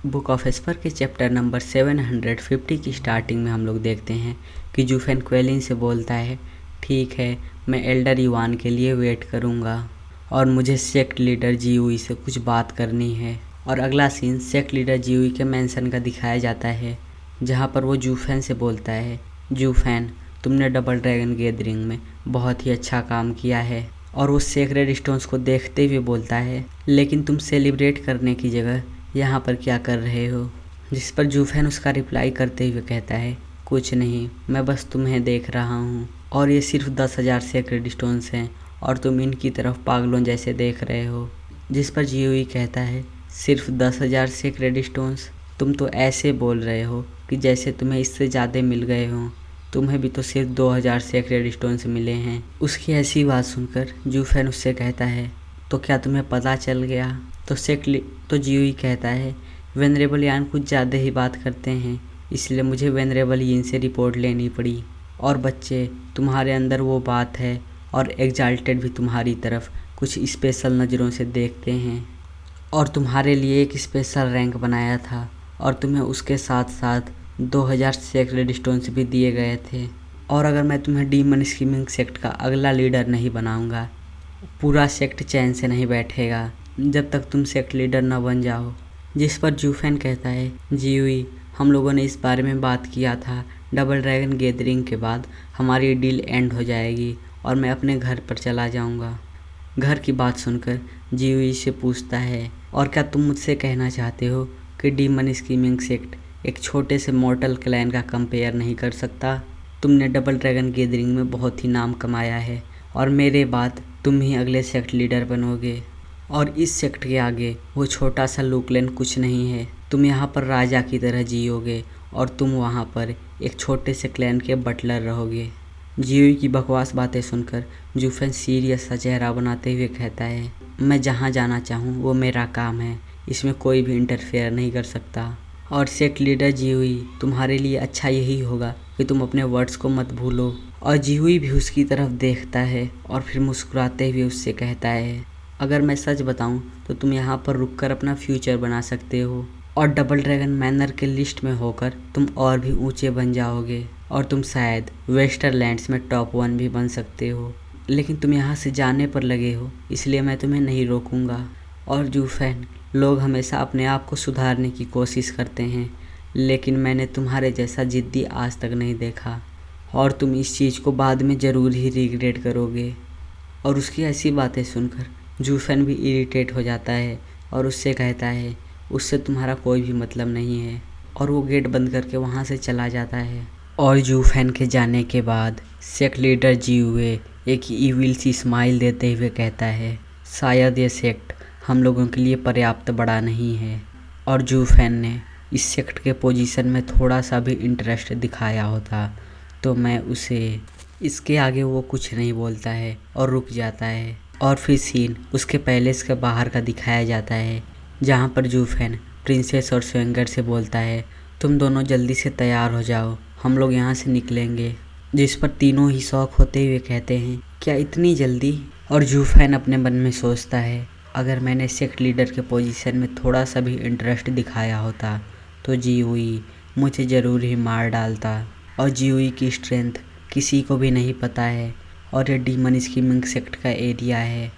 Book of Esper के chapter number 750 की starting में हम लोग देखते हैं कि जूफेन क्वेलिन से बोलता है, ठीक है, मैं एल्डर युवान के लिए वेट करूँगा और मुझे सेक्ट लीडर जीयूई से कुछ बात करनी है। और अगला सीन सेक्ट लीडर जीयूई के मेंशन का दिखाया जाता है, जहाँ पर वो जूफेन से बोलता है, जूफेन, तुमने डबल ड्रैगन गैदरिंग में बहुत ही अच्छा काम किया है। और वो सेक्रेड स्टोन्स को देखते हुए बोलता है, लेकिन तुम सेलिब्रेट करने की जगह यहाँ पर क्या कर रहे हो? जिस पर जूफेन उसका रिप्लाई करते हुए कहता है, कुछ नहीं, मैं बस तुम्हें देख रहा हूँ और ये सिर्फ 10,000 सेक्रेड स्टोन्स हैं और तुम इनकी तरफ पागलों जैसे देख रहे हो। जिस पर जीयूई कहता है, सिर्फ 10,000 सेक्रेड स्टोन्स? तुम तो ऐसे बोल रहे हो कि जैसे तुम्हें इससे ज़्यादा मिल गए हों। तुम्हें भी तो सिर्फ 2,000 सेक्रेड स्टोन्स मिले हैं। उसकी ऐसी बात सुनकर जूफेन उससे कहता है, तो क्या तुम्हें पता चल गया? तो जीयूई कहता है, वेनरेबल यान कुछ ज़्यादा ही बात करते हैं, इसलिए मुझे वेनरेबल यीन से रिपोर्ट लेनी पड़ी। और बच्चे, तुम्हारे अंदर वो बात है और एग्जाल्टेड भी तुम्हारी तरफ कुछ स्पेशल नज़रों से देखते हैं और तुम्हारे लिए एक स्पेशल रैंक बनाया था और तुम्हें उसके साथ साथ 2,000 सेक्रेड स्टोन्स भी दिए गए थे। और अगर मैं तुम्हें डीमन स्कीमिंग सेक्ट का अगला लीडर नहीं बनाऊंगा, पूरा सेक्ट चैन से नहीं बैठेगा जब तक तुम सेक्ट लीडर न बन जाओ। जिस पर जूफेन कहता है, जीयूई, हम लोगों ने इस बारे में बात किया था, डबल ड्रैगन गैदरिंग के बाद हमारी डील एंड हो जाएगी और मैं अपने घर पर चला जाऊंगा। घर की बात सुनकर जीयूई से पूछता है, और क्या तुम मुझसे कहना चाहते हो कि डीमन स्कीमिंग सेक्ट एक छोटे से मॉर्टल क्लैन का कंपेयर नहीं कर सकता? तुमने डबल ड्रैगन गैदरिंग में बहुत ही नाम कमाया है और मेरे बाद तुम ही अगले सेक्ट लीडर बनोगे और इस सेक्ट के आगे वो छोटा सा लूकलैन कुछ नहीं है। तुम यहाँ पर राजा की तरह जियोगे और तुम वहाँ पर एक छोटे से क्लैन के बटलर रहोगे। जीयूई की बकवास बातें सुनकर जूफेन सीरियस सा चेहरा बनाते हुए कहता है, मैं जहाँ जाना चाहूँ वो मेरा काम है, इसमें कोई भी इंटरफेयर नहीं कर सकता। और सेक्ट लीडर जीयूई, तुम्हारे लिए अच्छा यही होगा कि तुम अपने वर्ड्स को मत भूलो। और जीयूई भी उसकी तरफ देखता है और फिर मुस्कुराते हुए उससे कहता है, अगर मैं सच बताऊं तो तुम यहाँ पर रुककर अपना फ्यूचर बना सकते हो और डबल ड्रैगन मैनर के लिस्ट में होकर तुम और भी ऊंचे बन जाओगे और तुम शायद वेस्टरलैंड्स में टॉप 1 भी बन सकते हो। लेकिन तुम यहाँ से जाने पर लगे हो, इसलिए मैं तुम्हें नहीं रोकूंगा। और जूफेन, लोग हमेशा अपने आप को सुधारने की कोशिश करते हैं, लेकिन मैंने तुम्हारे जैसा जिद्दी आज तक नहीं देखा और तुम इस चीज़ को बाद में ज़रूर ही रिग्रेट करोगे। और उसकी ऐसी बातें सुनकर जूफेन भी इरिटेट हो जाता है और उससे कहता है, उससे तुम्हारा कोई भी मतलब नहीं है। और वो गेट बंद करके वहाँ से चला जाता है। और जूफेन के जाने के बाद सेक्ट लीडर जीयूई एक ईविल सी स्माइल देते हुए कहता है, शायद ये सेक्ट हम लोगों के लिए पर्याप्त बड़ा नहीं है। और जूफेन ने इस सेक्ट के पोजीशन में थोड़ा सा भी इंटरेस्ट दिखाया होता तो मैं उसे, इसके आगे वो कुछ नहीं बोलता है और रुक जाता है। और फिर सीन उसके पैलेस के बाहर का दिखाया जाता है, जहाँ पर जूफेन प्रिंसेस और स्वेंगर से बोलता है, तुम दोनों जल्दी से तैयार हो जाओ, हम लोग यहाँ से निकलेंगे। जिस पर तीनों ही शौक होते हुए कहते हैं, क्या इतनी जल्दी? और जूफेन अपने मन में सोचता है, अगर मैंने सेक्ट लीडर के पोजीशन में थोड़ा सा भी इंटरेस्ट दिखाया होता तो जीयूई मुझे ज़रूर ही मार डालता। और जीयूई की स्ट्रेंथ किसी को भी नहीं पता है और ये डीमन स्कीमिंग सेक्ट का एरिया है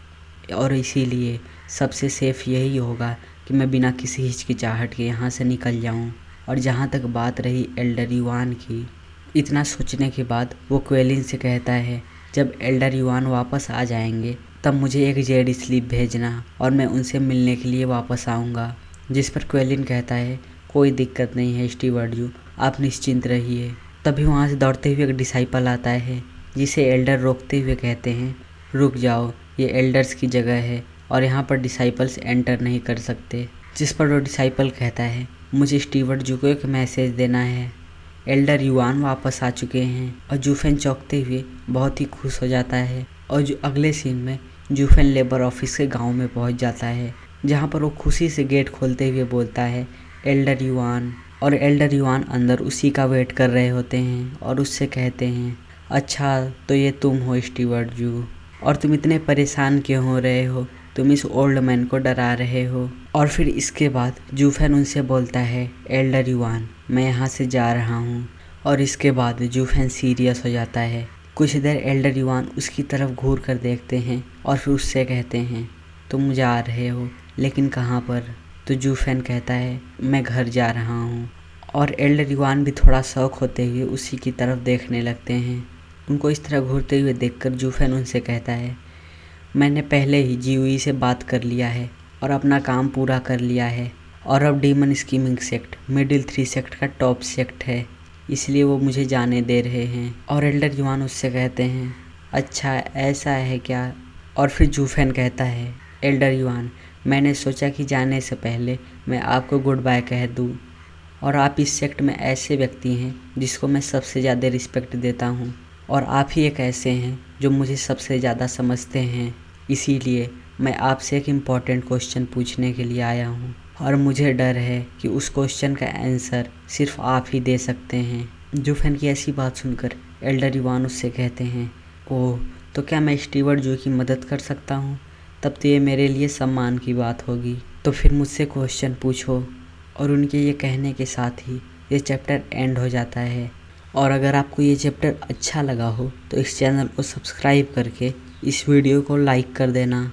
और इसीलिए सबसे सेफ यही होगा कि मैं बिना किसी हिचकिचाहट के यहाँ से निकल जाऊँ। और जहाँ तक बात रही एल्डर युवान की, इतना सोचने के बाद वो क्वेलिन से कहता है, जब एल्डर युवान वापस आ जाएंगे तब मुझे एक जेड स्लीप भेजना और मैं उनसे मिलने के लिए वापस आऊँगा। जिस पर क्वेलिन कहता है, कोई दिक्कत नहीं है स्टीवर्ड जू, आप निश्चिंत रहिए। तभी वहाँ से दौड़ते हुए एक डिसाइपल आता है, जिसे एल्डर रोकते हुए कहते हैं, रुक जाओ, ये एल्डर्स की जगह है और यहाँ पर डिसाइपल्स एंटर नहीं कर सकते। जिस पर वो डिसाइपल कहता है, मुझे स्टीवर्ड जू को एक मैसेज देना है, एल्डर युवान वापस आ चुके हैं। और जूफेन चौंकते हुए बहुत ही खुश हो जाता है। और जो अगले सीन में जूफेन लेबर ऑफिस के गांव में पहुंच जाता है, जहां पर वो खुशी से गेट खोलते हुए बोलता है, एल्डर युवान। और एल्डर युवान अंदर उसी का वेट कर रहे होते हैं और उससे कहते हैं, अच्छा तो ये तुम हो स्टीवर्ड जू, और तुम इतने परेशान क्यों हो रहे हो? तुम इस ओल्ड मैन को डरा रहे हो। और फिर इसके बाद जूफेन उनसे बोलता है, एल्डर युआन मैं यहाँ से जा रहा हूँ। और इसके बाद जूफेन सीरियस हो जाता है। कुछ देर एल्डर युआन उसकी तरफ घूर कर देखते हैं और फिर उससे कहते हैं, तुम जा रहे हो लेकिन कहाँ पर? तो जूफेन कहता है, मैं घर जा रहा हूँ। और एल्डर युआन भी थोड़ा शौक होते हुए उसी की तरफ देखने लगते हैं। उनको इस तरह घूरते हुए देखकर जूफेन उनसे कहता है, मैंने पहले ही जीयूई से बात कर लिया है और अपना काम पूरा कर लिया है। और अब demon scheming sect middle 3 sect का टॉप सेक्ट है, इसलिए वो मुझे जाने दे रहे हैं। और एल्डर युआन उससे कहते हैं, अच्छा ऐसा है क्या? और फिर जूफेन कहता है, एल्डर युआन मैंने सोचा कि जाने से पहले मैं आपको गुड बाय कह दूँ। और आप इस सेक्ट में ऐसे व्यक्ति हैं जिसको मैं सबसे ज़्यादा रिस्पेक्ट देता हूँ, और आप ही एक ऐसे हैं जो मुझे सबसे ज़्यादा समझते हैं। इसीलिए मैं आपसे एक इम्पॉर्टेंट क्वेश्चन पूछने के लिए आया हूँ, और मुझे डर है कि उस क्वेश्चन का आंसर सिर्फ आप ही दे सकते हैं। जूफेन की ऐसी बात सुनकर एल्डर युआन उससे कहते हैं, ओह तो क्या मैं स्टीवर्ट जो की मदद कर सकता हूँ? तब तो ये मेरे लिए सम्मान की बात होगी, तो फिर मुझसे क्वेश्चन पूछो। और उनके ये कहने के साथ ही ये चैप्टर एंड हो जाता है। और अगर आपको ये चैप्टर अच्छा लगा हो तो इस चैनल को सब्सक्राइब करके इस वीडियो को लाइक कर देना।